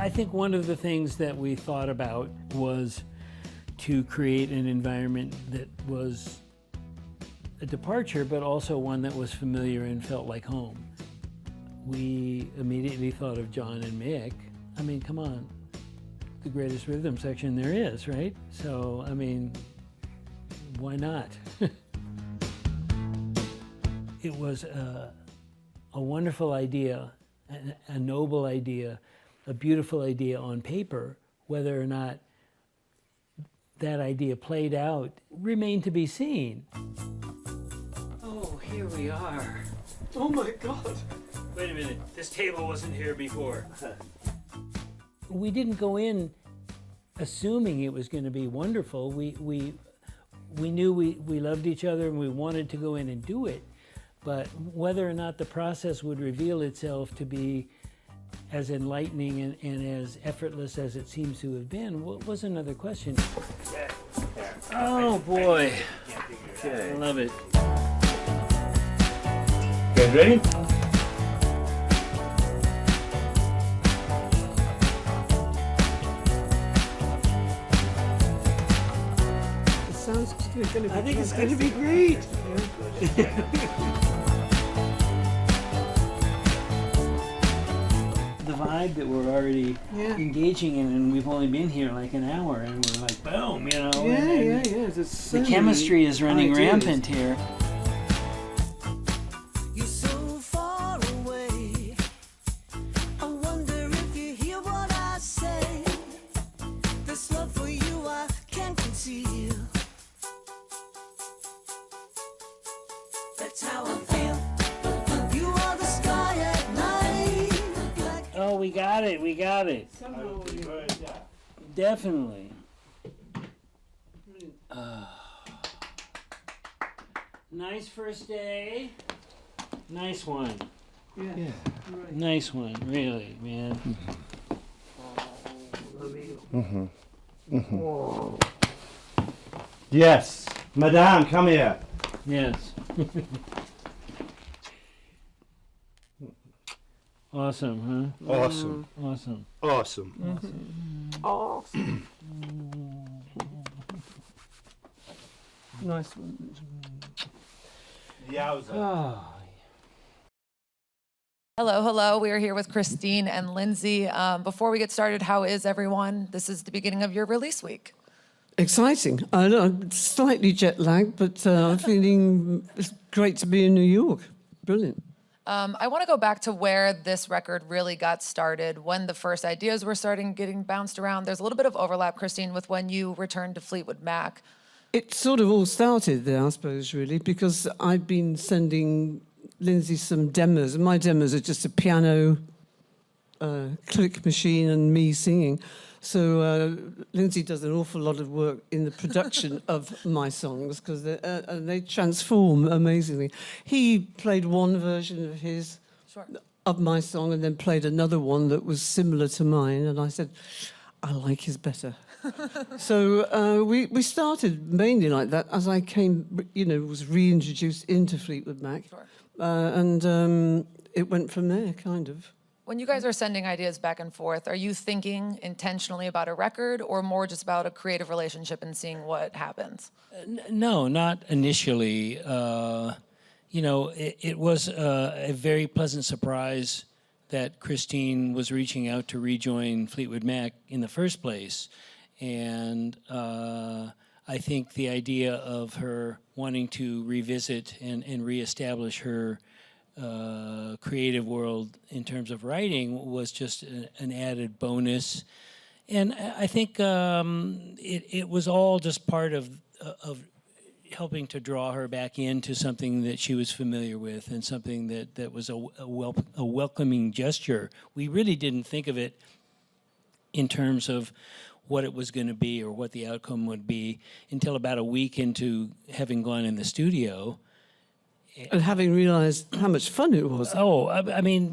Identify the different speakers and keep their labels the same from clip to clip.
Speaker 1: I think one of the things that we thought about was to create an environment that was a departure, but also one that was familiar and felt like home. We immediately thought of John and Mick. I mean, come on, the greatest rhythm section there is, right? So, I mean, why not? It was a wonderful idea, a noble idea, a beautiful idea on paper. Whether or not that idea played out remained to be seen. Oh, here we are.
Speaker 2: Oh my God.
Speaker 1: Wait a minute, this table wasn't here before. We didn't go in assuming it was going to be wonderful. We knew we loved each other and we wanted to go in and do it. But whether or not the process would reveal itself to be as enlightening and as effortless as it seems to have been was another question. Oh boy, I love it.
Speaker 3: Okay, ready?
Speaker 2: It sounds going to be
Speaker 1: I think it's going to be great. The vibe that we're already engaging in, and we've only been here like an hour, and we're like, boom, you know.
Speaker 2: Yeah. There's
Speaker 1: The
Speaker 2: so
Speaker 1: chemistry is running
Speaker 2: ideas.
Speaker 1: rampant here.
Speaker 4: You're so far away. I wonder if you hear what I say. This love for you I can't conceal. That's how I feel. You are the sky at night.
Speaker 1: Oh, we got it. Definitely. Nice first day. Nice one.
Speaker 2: Yeah. Right.
Speaker 1: Nice one, really, man.
Speaker 3: Yes. Madame, come here.
Speaker 1: Yes. Awesome, huh?
Speaker 3: Awesome.
Speaker 1: Awesome.
Speaker 3: Awesome.
Speaker 2: Awesome. Nice one.
Speaker 3: Yowza.
Speaker 1: Oh,
Speaker 5: Hello. We are here with Christine and Lindsey. Before we get started, how is everyone? This is the beginning of your release week.
Speaker 2: Exciting. I know, I'm slightly jet lagged, but I'm feeling it's great to be in New York. Brilliant.
Speaker 5: I want to go back to where this record really got started, when the first ideas were starting getting bounced around. There's a little bit of overlap, Christine, with when you returned to Fleetwood Mac.
Speaker 2: It sort of all started there, I suppose, really, because I've been sending Lindsey some demos, and my demos are just a piano, click machine, and me singing. So Lindsey does an awful lot of work in the production of my songs, because they transform amazingly. He played one version of his, of my song, and then played another one that was similar to mine, and I said, I like his better. So we started mainly like that as I came, was reintroduced into Fleetwood Mac. And it went from there, kind of.
Speaker 5: When you guys are sending ideas back and forth, are you thinking intentionally about a record or more just about a creative relationship and seeing what happens?
Speaker 1: no, not initially. It was a very pleasant surprise that Christine was reaching out to rejoin Fleetwood Mac in the first place. And I think the idea of her wanting to revisit and reestablish her creative world in terms of writing was just an added bonus. And I think it was all just part of helping to draw her back into something that she was familiar with and something that was a welcoming gesture. We really didn't think of it in terms of what it was going to be or what the outcome would be until about a week into having gone in the studio.
Speaker 2: And having realized how much fun it was.
Speaker 1: Oh, I mean,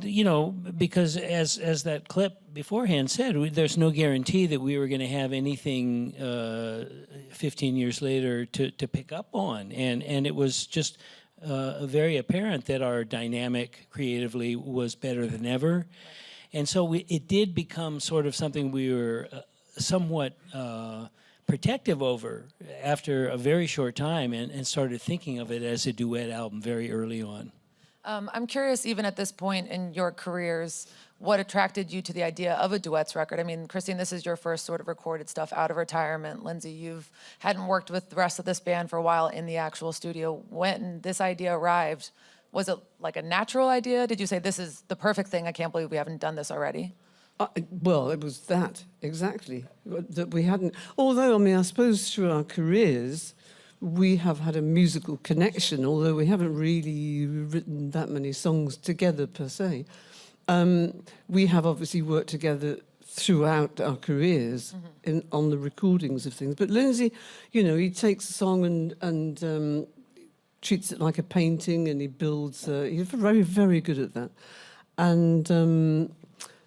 Speaker 1: because as that clip beforehand said, there's no guarantee that we were going to have anything 15 years later to pick up on. And it was just very apparent that our dynamic creatively was better than ever. And so it did become sort of something we were somewhat protective over after a very short time, and started thinking of it as a duet album very early on.
Speaker 5: I'm curious, even at this point in your careers, what attracted you to the idea of a duets record? I mean, Christine, this is your first sort of recorded stuff out of retirement. Lindsey, you've hadn't worked with the rest of this band for a while in the actual studio. When this idea arrived, was it like a natural idea? Did you say, this is the perfect thing, I can't believe we haven't done this already?
Speaker 2: Well, it was that, exactly, that we hadn't. Although, I mean, I suppose through our careers, we have had a musical connection, although we haven't really written that many songs together per se. We have obviously worked together throughout our careers on the recordings of things. But Lindsey, you know, he takes a song and treats it like a painting, and he builds. He's very, very good at that. And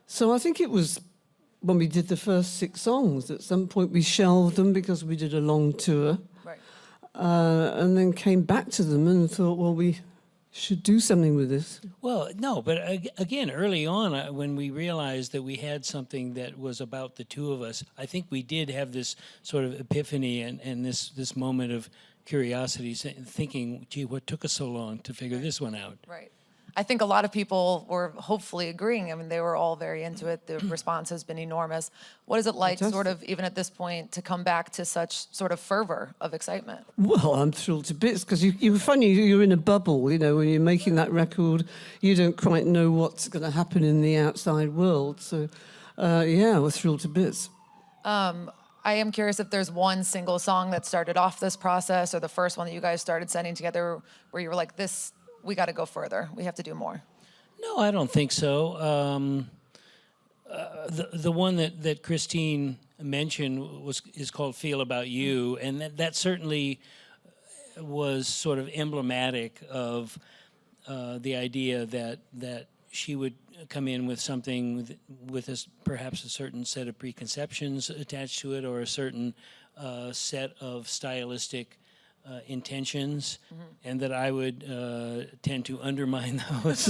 Speaker 2: so I think it was when we did the first 6 songs, at some point we shelved them because we did a long tour.
Speaker 5: Right.
Speaker 2: And then came back to them and thought, well, we should do something with this.
Speaker 1: Well, no, but again, early on, when we realized that we had something that was about the two of us, I think we did have this sort of epiphany and this moment of curiosity, thinking, gee, what took us so long to figure this one out?
Speaker 5: Right. I think a lot of people were hopefully agreeing. I mean, they were all very into it. The response has been enormous. What is it like, sort of, even at this point, to come back to such sort of fervor of excitement?
Speaker 2: Well, I'm thrilled to bits because you're funny. You're in a bubble, you know, when you're making that record. You don't quite know what's going to happen in the outside world. So, yeah, we're thrilled to bits.
Speaker 5: I am curious if there's one single song that started off this process, or the first one that you guys started sending together, where you were like, "This, we got to go further. We have to do more."
Speaker 1: No, I don't think so. The one that Christine mentioned is called "Feel About You," and that certainly was sort of emblematic of the idea that she would come in with something with perhaps a certain set of preconceptions attached to it, or a certain set of stylistic intentions, and that I would tend to undermine those.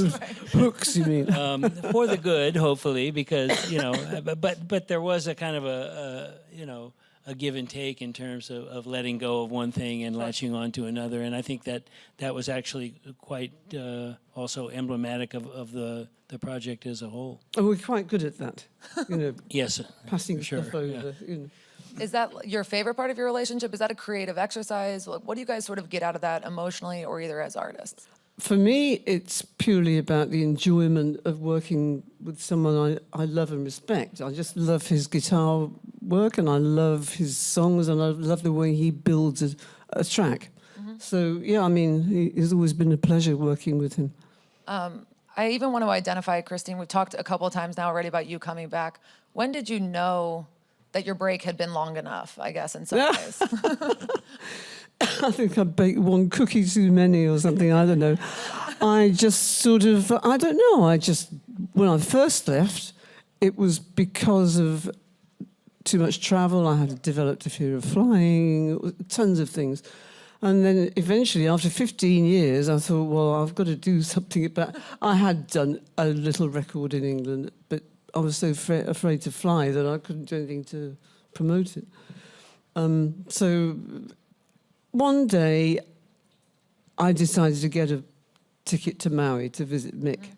Speaker 2: Hooks, you mean?
Speaker 1: For the good, hopefully, because, you know, but there was a kind of a give and take in terms of letting go of one thing and latching on to another, and I think that was actually quite also emblematic of the project as a whole.
Speaker 2: Oh, we're quite good at that, you know,
Speaker 1: Yes,
Speaker 2: passing
Speaker 1: sure,
Speaker 2: stuff over.
Speaker 1: yeah.
Speaker 2: You know.
Speaker 5: Is that your favorite part of your relationship? Is that a creative exercise? Like, what do you guys sort of get out of that emotionally, or either as artists?
Speaker 2: For me, it's purely about the enjoyment of working with someone I love and respect. I just love his guitar work, and I love his songs, and I love the way he builds a track. So, yeah, I mean, it's always been a pleasure working with him.
Speaker 5: I even want to identify, Christine, we've talked a couple of times now already about you coming back. When did you know that your break had been long enough, I guess, in some ways?
Speaker 2: I think I baked one cookie too many or something, I don't know. I just sort of, I don't know, when I first left, it was because of too much travel. I had developed a fear of flying, tons of things. And then eventually, after 15 years, I thought, well, I've got to do something about. I had done a little record in England, but I was so afraid to fly that I couldn't do anything to promote it. So one day, I decided to get a ticket to Maui to visit Mick.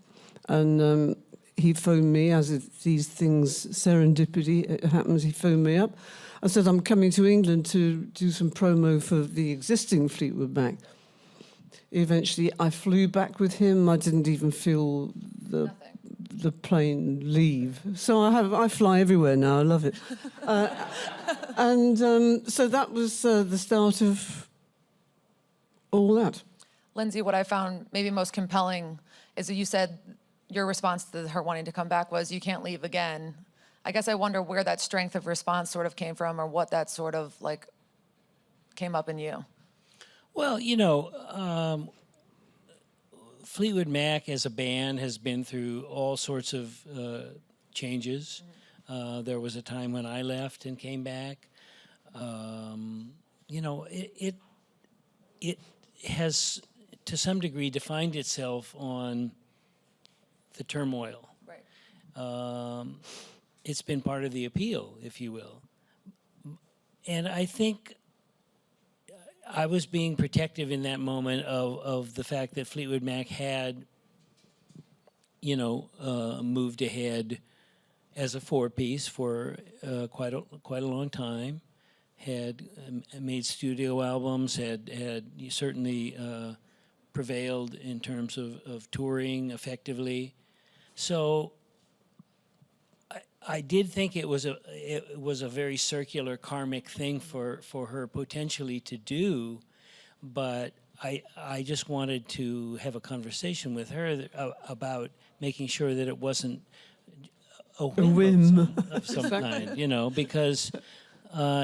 Speaker 2: And he phoned me, as if these things, serendipity, it happens, he phoned me up. I said, I'm coming to England to do some promo for the existing Fleetwood Mac. Eventually, I flew back with him. I didn't even feel the plane leave. So I fly everywhere now. I love it. So that was the start of all that.
Speaker 5: Lindsey, what I found maybe most compelling is that you said your response to her wanting to come back was, you can't leave again. I guess I wonder where that strength of response sort of came from, or what that sort of like came up in you.
Speaker 1: Well, you know, Fleetwood Mac as a band has been through all sorts of changes. There was a time when I left and came back. You know, it has to some degree defined itself on the turmoil.
Speaker 5: Right.
Speaker 1: it's been part of the appeal, if you will. And I think I was being protective in that moment of the fact that Fleetwood Mac had, moved ahead as a four-piece for quite a long time, had made studio albums, had certainly prevailed in terms of touring effectively. So I did think it was a very circular karmic thing for her potentially to do, but I just wanted to have a conversation with her about making sure that it wasn't a whim of some kind, because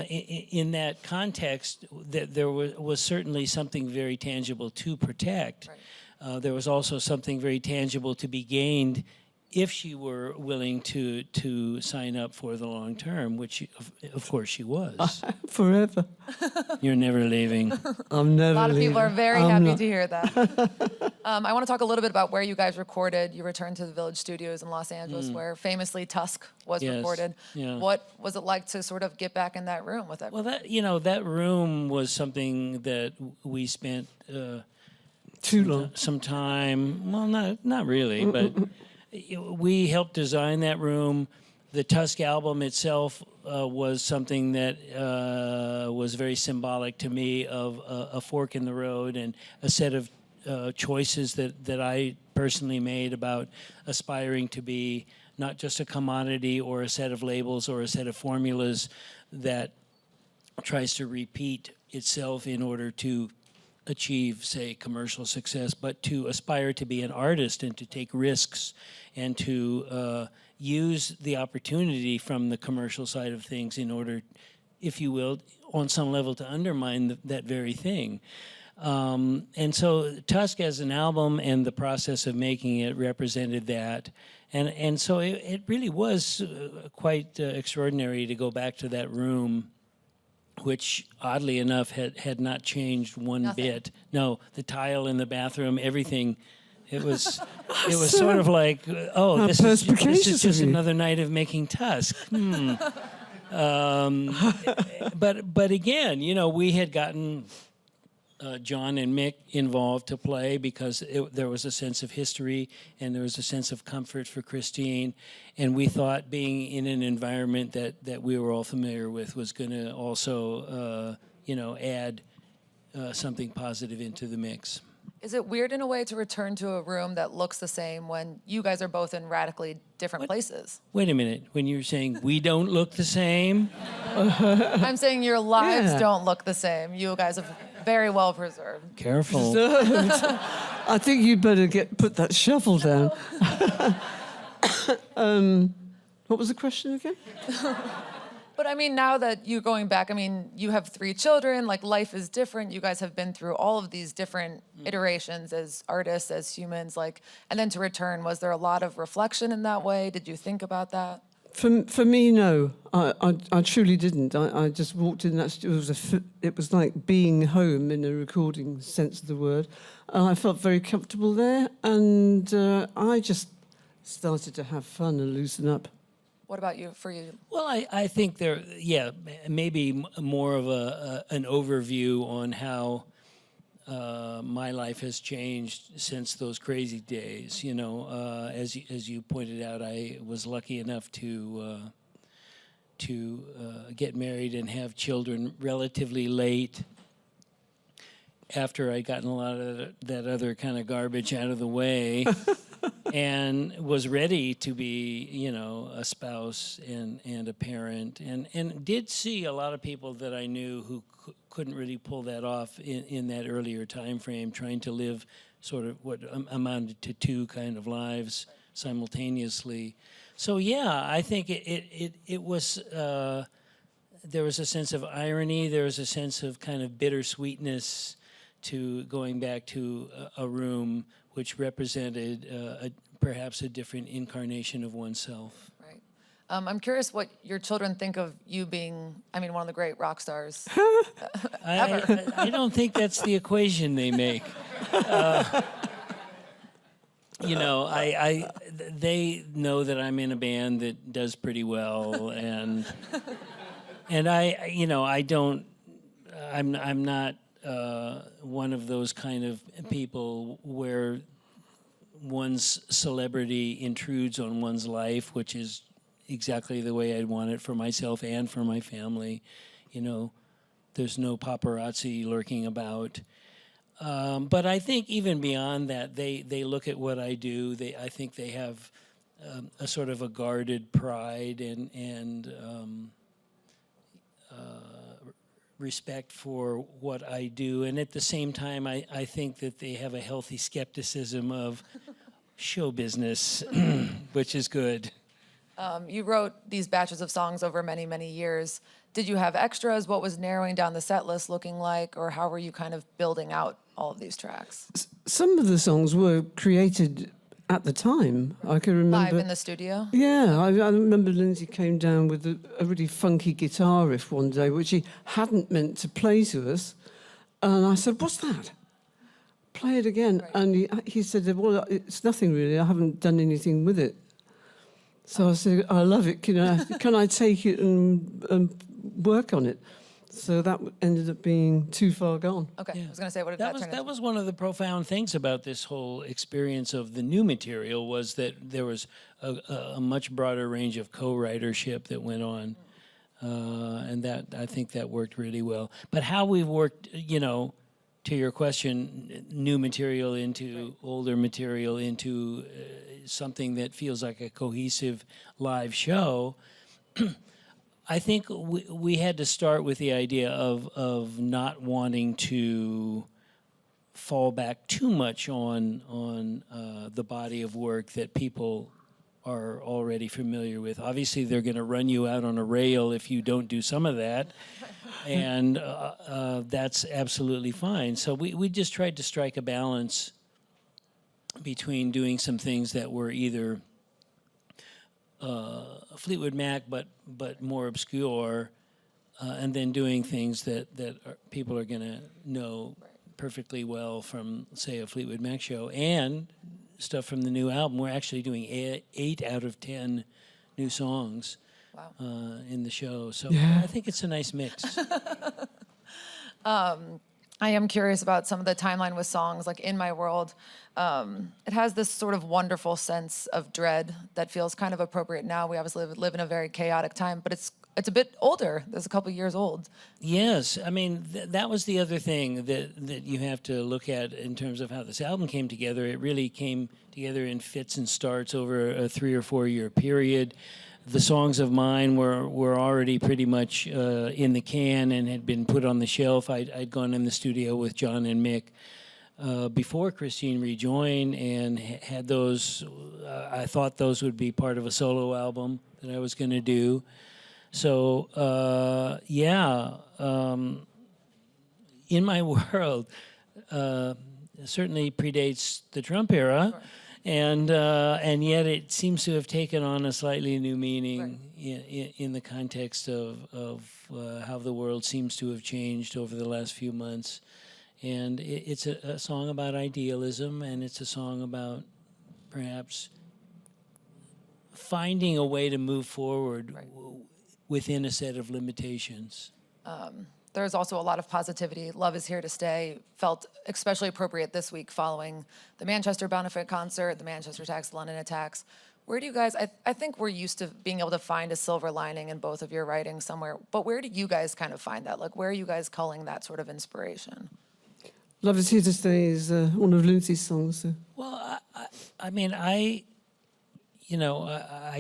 Speaker 1: in that context, there was certainly something very tangible to protect.
Speaker 5: Right.
Speaker 1: There was also something very tangible to be gained if she were willing to sign up for the long term, which of course she was.
Speaker 2: Forever.
Speaker 1: You're never leaving.
Speaker 2: I'm never
Speaker 5: A lot of people are
Speaker 2: leaving.
Speaker 5: very
Speaker 2: I'm
Speaker 5: happy
Speaker 2: not-
Speaker 5: to hear that. I want to talk a little bit about where you guys recorded. You returned to the Village Studios in Los Angeles, where famously Tusk was
Speaker 1: Yes,
Speaker 5: recorded.
Speaker 1: yeah.
Speaker 5: What was it like to sort of get back in that room with everyone?
Speaker 1: Well, that room was something that we spent
Speaker 2: Too long.
Speaker 1: some time. Well, not really, but we helped design that room. The Tusk album itself was something that was very symbolic to me of a fork in the road and a set of choices that I personally made about aspiring to be not just a commodity or a set of labels or a set of formulas that tries to repeat itself in order to achieve, say, commercial success, but to aspire to be an artist and to take risks and to use the opportunity from the commercial side of things in order, if you will, on some level to undermine that very thing. And so Tusk as an album and the process of making it represented that. And so it really was quite extraordinary to go back to that room, which oddly enough had not changed one
Speaker 5: Nothing.
Speaker 1: bit. No, the tile in the bathroom, everything. It was sort of like, oh, this is
Speaker 2: perspicacious
Speaker 1: just
Speaker 2: of you.
Speaker 1: another night of making Tusk. But again, we had gotten John and Mick involved to play because there was a sense of history and there was a sense of comfort for Christine, and we thought being in an environment that we were all familiar with was going to also add something positive into the mix.
Speaker 5: Is it weird in a way to return to a room that looks the same when you guys are both in radically different places?
Speaker 1: Wait a minute, when you're saying we don't look the same,
Speaker 5: I'm saying your lives
Speaker 2: Yeah.
Speaker 5: don't look the same. You guys are very well preserved.
Speaker 1: careful.
Speaker 2: I think you'd better put that shovel down. What was the question again?
Speaker 5: But I mean, now that you're going back, I mean, you have 3 children, like life is different. You guys have been through all of these different iterations as artists, as humans, and then to return, was there a lot of reflection in that way? Did you think about that?
Speaker 2: For me, no. I truly didn't. I just walked in. It was like being home in a recording sense of the word. I felt very comfortable there, and I just started to have fun and loosen up.
Speaker 5: What about you, for you?
Speaker 1: Well, I think maybe more of an overview on how my life has changed since those crazy days. As you pointed out, I was lucky enough to get married and have children relatively late, after I'd gotten a lot of that other kind of garbage out of the way. And was ready to be, a spouse and a parent, and did see a lot of people that I knew who couldn't really pull that off in that earlier time frame, trying to live sort of what amounted to 2 kind of lives simultaneously. So yeah, I think it was there was a sense of irony, there was a sense of kind of bittersweetness to going back to a room which represented perhaps a different incarnation of oneself.
Speaker 5: Right. I'm curious what your children think of you being, one of the great rock stars.
Speaker 1: I don't think that's the equation they make. you know, they know that I'm in a band that does pretty well, and I, you know, I'm not one of those kind of people where one's celebrity intrudes on one's life, which is exactly the way I'd want it for myself and for my family. You know, there's no paparazzi lurking about. But I think even beyond that, they look at what I do. I think they have a sort of a guarded pride and respect for what I do. And at the same time, I think that they have a healthy skepticism of show business, which is good.
Speaker 5: You wrote these batches of songs over many, many years. Did you have extras? What was narrowing down the set list looking like? Or how were you kind of building out all of these tracks?
Speaker 2: Some of the songs were created at the time. I can remember.
Speaker 5: Live in the studio?
Speaker 2: Yeah, I remember Lindsey came down with a really funky guitar riff one day, which he hadn't meant to play to us. And I said, "What's that? Play it again."
Speaker 5: Right.
Speaker 2: And he said, "Well, it's nothing really. I haven't done anything with it." So I said, "I love it. Can I take it and work on it?" So that ended up being Too Far Gone.
Speaker 5: Okay,
Speaker 1: Yeah.
Speaker 5: I was going to say, what did that turn
Speaker 1: That
Speaker 5: into?
Speaker 1: was one of the profound things about this whole experience of the new material, was that there was a much broader range of co-writership that went on, and that I think that worked really well. But how we've worked, you know, to your question, new material into older material into something that feels like a cohesive live show. I think we had to start with the idea of not wanting to fall back too much on the body of work that people are already familiar with. Obviously, they're going to run you out on a rail if you don't do some of that, and that's absolutely fine. So we just tried to strike a balance between doing some things that were either Fleetwood Mac, but more obscure, and then doing things that people are going to know perfectly well from, say, a Fleetwood Mac show, and stuff from the new album. We're actually doing 8 out of 10 new songs in the show. So I think it's a nice mix.
Speaker 5: I am curious about some of the timeline with songs, like In My World. It has this sort of wonderful sense of dread that feels kind of appropriate now. We obviously live in a very chaotic time, but it's a bit older. It's a couple years old.
Speaker 1: Yes, I mean, that was the other thing that you have to look at in terms of how this album came together. It really came together in fits and starts over a 3 or 4 year period. The songs of mine were already pretty much in the can and had been put on the shelf. I'd gone in the studio with John and Mick before Christine rejoined and had those. I thought those would be part of a solo album that I was going to do. So, In My World certainly predates the Trump era. Sure. And yet it seems to have taken on a slightly new meaning in the context of how the world seems to have changed over the last few months. And it's a song about idealism, and it's a song about perhaps finding a way to move forward within a set of limitations.
Speaker 5: There's also a lot of positivity. Love is here to stay. Felt especially appropriate this week following the Manchester benefit concert, the Manchester attacks, the London attacks. Where do you guys, I think we're used to being able to find a silver lining in both of your writing somewhere, but where do you guys kind of find that? Like, where are you guys culling that sort of inspiration?
Speaker 2: Love Is Here to Stay is one of Lindseys' songs. So.
Speaker 1: Well, I mean, I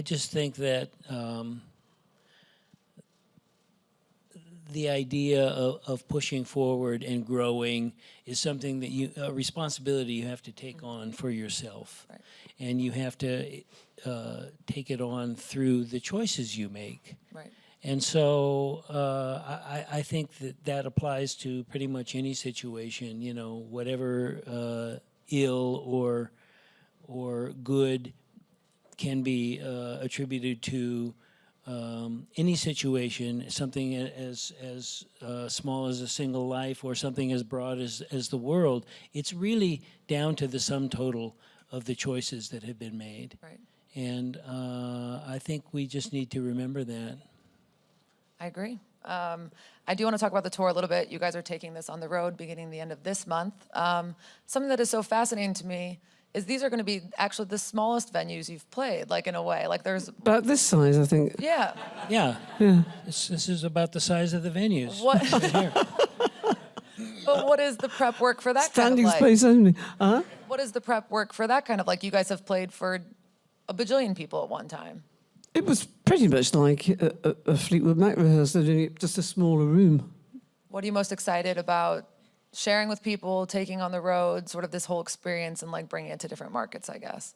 Speaker 1: just think that the idea of pushing forward and growing is something that a responsibility you have to take on for yourself. Right. And you have to take it on through the choices you make. Right. And so I think that applies to pretty much any situation, you know, whatever ill or good can be attributed to any situation, something as small as a single life or something as broad as the world. It's really down to the sum total the choices that have been made.
Speaker 5: Right.
Speaker 1: And I think we just need to remember that.
Speaker 5: I agree. I do want to talk about the tour a little bit. You guys are taking this on the road beginning the end of this month. Something that is so fascinating to me is these are going to be actually the smallest venues you've played, like in a way. Like there's,
Speaker 2: About this size, I think.
Speaker 5: yeah.
Speaker 1: Yeah.
Speaker 2: Yeah.
Speaker 1: This is about the size of the venues.
Speaker 5: What,
Speaker 1: Right here.
Speaker 5: but what is the prep work for that
Speaker 2: Standing
Speaker 5: kind of like?
Speaker 2: space only. Uh-huh.
Speaker 5: What is the prep work for that kind of like? You guys have played for a bajillion people at one time.
Speaker 2: It was pretty much like a Fleetwood Mac rehearsal, only just a smaller room.
Speaker 5: What are you most excited about sharing with people, taking on the road, sort of this whole experience and like bringing it to different markets, I guess?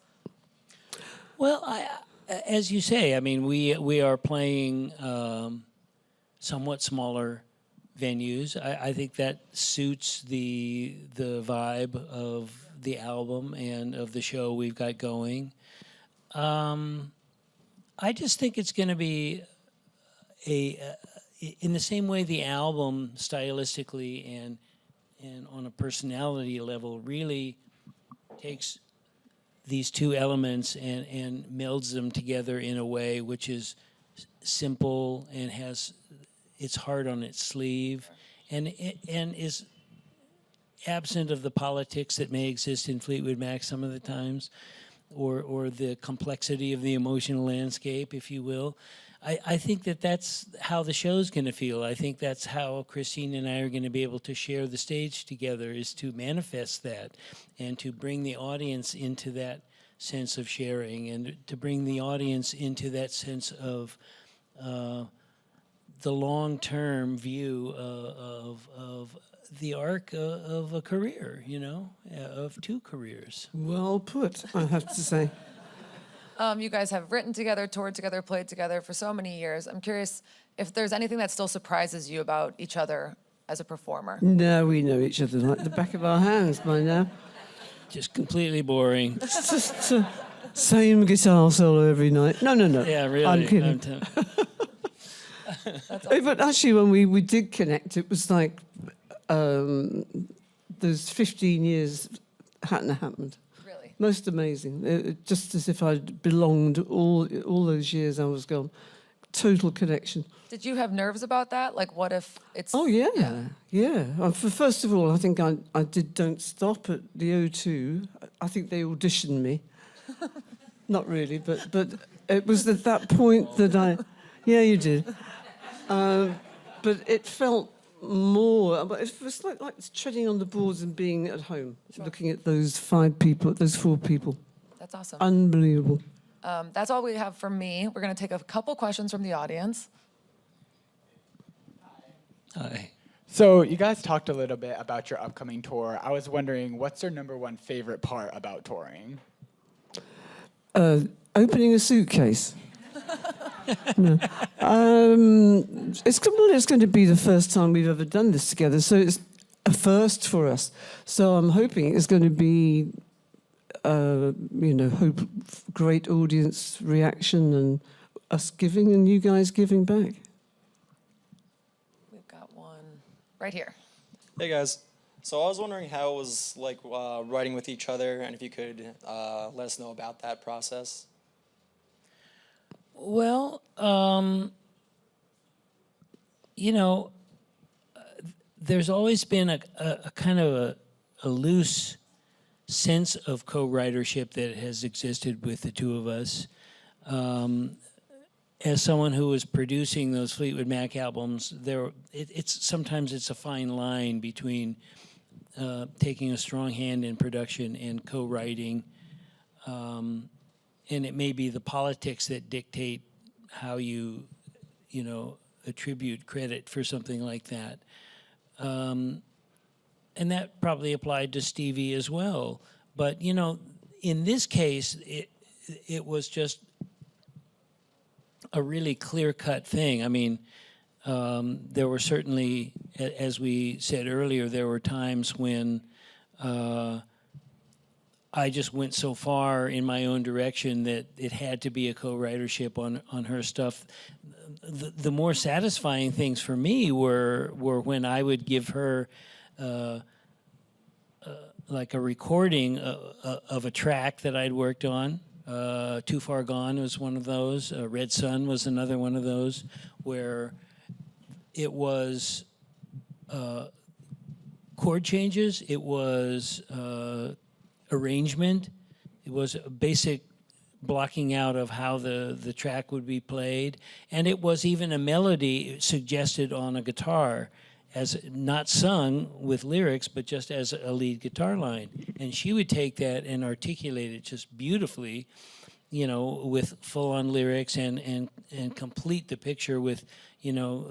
Speaker 1: Well, as you say, I mean, we are playing somewhat smaller venues. I think that suits the vibe of the album and of the show we've got going. I just think it's going to be in the same way the album stylistically and on a personality level really takes these two elements and melds them together in a way which is simple and has its heart on its sleeve and is absent of the politics that may exist in Fleetwood Mac some of the times, or the complexity of the emotional landscape, if you will. I think that's how the show's going to feel. I think that's how Christine and I are going to be able to share the stage together, is to manifest that and to bring the audience into that sense of sharing and to bring the audience into that sense of the long-term view of the arc of a career, you know, of two careers.
Speaker 2: Well put, I have to say.
Speaker 5: You guys have written together, toured together, played together for so many years. I'm curious if there's anything that still surprises you about each other as a performer.
Speaker 2: No, we know each other like the back of our hands by now.
Speaker 1: Just completely boring.
Speaker 2: It's just same guitar solo every night. No.
Speaker 1: Yeah, really.
Speaker 2: I'm kidding. But actually, when we did connect, it was like those 15 years hadn't happened.
Speaker 5: Really?
Speaker 2: Most amazing. Just as if I'd belonged all those years I was gone. Total connection.
Speaker 5: Did you have nerves about that? Like, what if it's...
Speaker 2: Oh, yeah. First of all, I think I did Don't Stop at the O2. I think they auditioned me. Not really, but it was at that point that I... Yeah, you did. But it felt more... It was like treading on the boards and being at home, looking at those 4 people.
Speaker 5: That's awesome.
Speaker 2: Unbelievable.
Speaker 5: That's all we have from me. We're going to take a couple questions from the audience.
Speaker 1: Hi.
Speaker 6: So you guys talked a little bit about your upcoming tour. I was wondering, what's your number one favorite part about touring?
Speaker 2: Opening a suitcase. No. It's going to be the first time we've ever done this together, so it's a first for us. So I'm hoping it's going to be, hope great audience reaction and us giving and you guys giving back.
Speaker 5: We've got one right here.
Speaker 7: Hey guys, so I was wondering how it was like writing with each other, and if you could let us know about that process.
Speaker 1: Well, there's always been a kind of a loose sense of co-writership that has existed with the two of us. As someone who was producing those Fleetwood Mac albums, sometimes it's a fine line between taking a strong hand in production and co-writing. And it may be the politics that dictate how you attribute credit for something like that. And that probably applied to Stevie as well. But, in this case, it was just a really clear-cut thing. I mean, there were certainly, as we said earlier, there were times when I just went so far in my own direction that it had to be a co-writership on her stuff. The more satisfying things for me were when I would give her like a recording of a track that I'd worked on. Too Far Gone was one of those. Red Sun was another one of those, where it was chord changes, it was arrangement, it was a basic blocking out of how the track would be played, and it was even a melody suggested on a guitar, as not sung with lyrics, but just as a lead guitar line. And she would take that and articulate it just beautifully, you know, with full-on lyrics and complete the picture with, you know,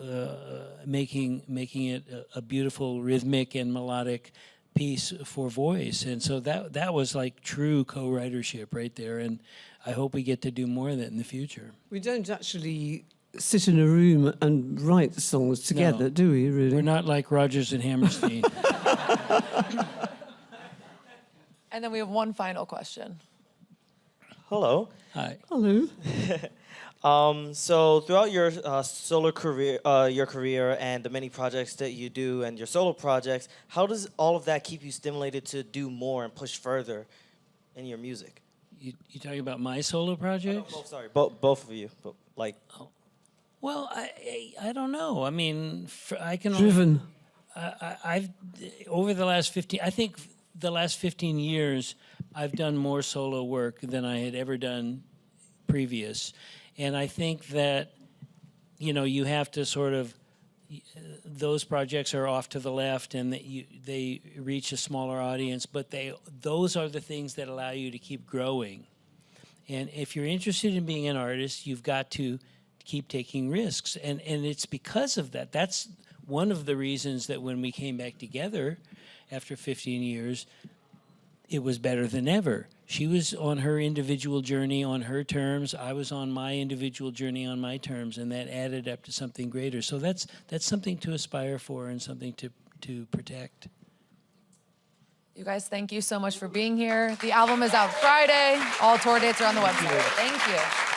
Speaker 1: making it a beautiful rhythmic and melodic piece for voice. And so that was like true co-writership right there. And I hope we get to do more of that in the future.
Speaker 2: We don't actually sit in a room and write songs together,
Speaker 1: No.
Speaker 2: do we, really?
Speaker 1: We're not like Rodgers and Hammerstein.
Speaker 5: And then we have one final question.
Speaker 8: Hello.
Speaker 1: Hi.
Speaker 2: Hello.
Speaker 8: So throughout your solo career, and the many projects that you do, and your solo projects, how does all of that keep you stimulated to do more and push further in your music?
Speaker 1: You talking about my solo projects?
Speaker 8: Oh, sorry, both of you. But like,
Speaker 1: Well, I don't know. I mean, I can
Speaker 2: Driven.
Speaker 1: I've over the last 15. I think the last 15 years, I've done more solo work than I had ever done previous, and I think that, you know, you have to sort of, those projects are off to the left, and that they reach a smaller audience, but those are the things that allow you to keep growing. And if you're interested in being an artist, you've got to keep taking risks, and it's because of that. That's one of the reasons that when we came back together after 15 years, it was better than ever. She was on her individual journey on her terms. I was on my individual journey on my terms, and that added up to something greater. So that's something to aspire for and something to protect.
Speaker 5: You guys, thank you so much for being here. The album is out Friday. All tour dates are on the website. Thank you.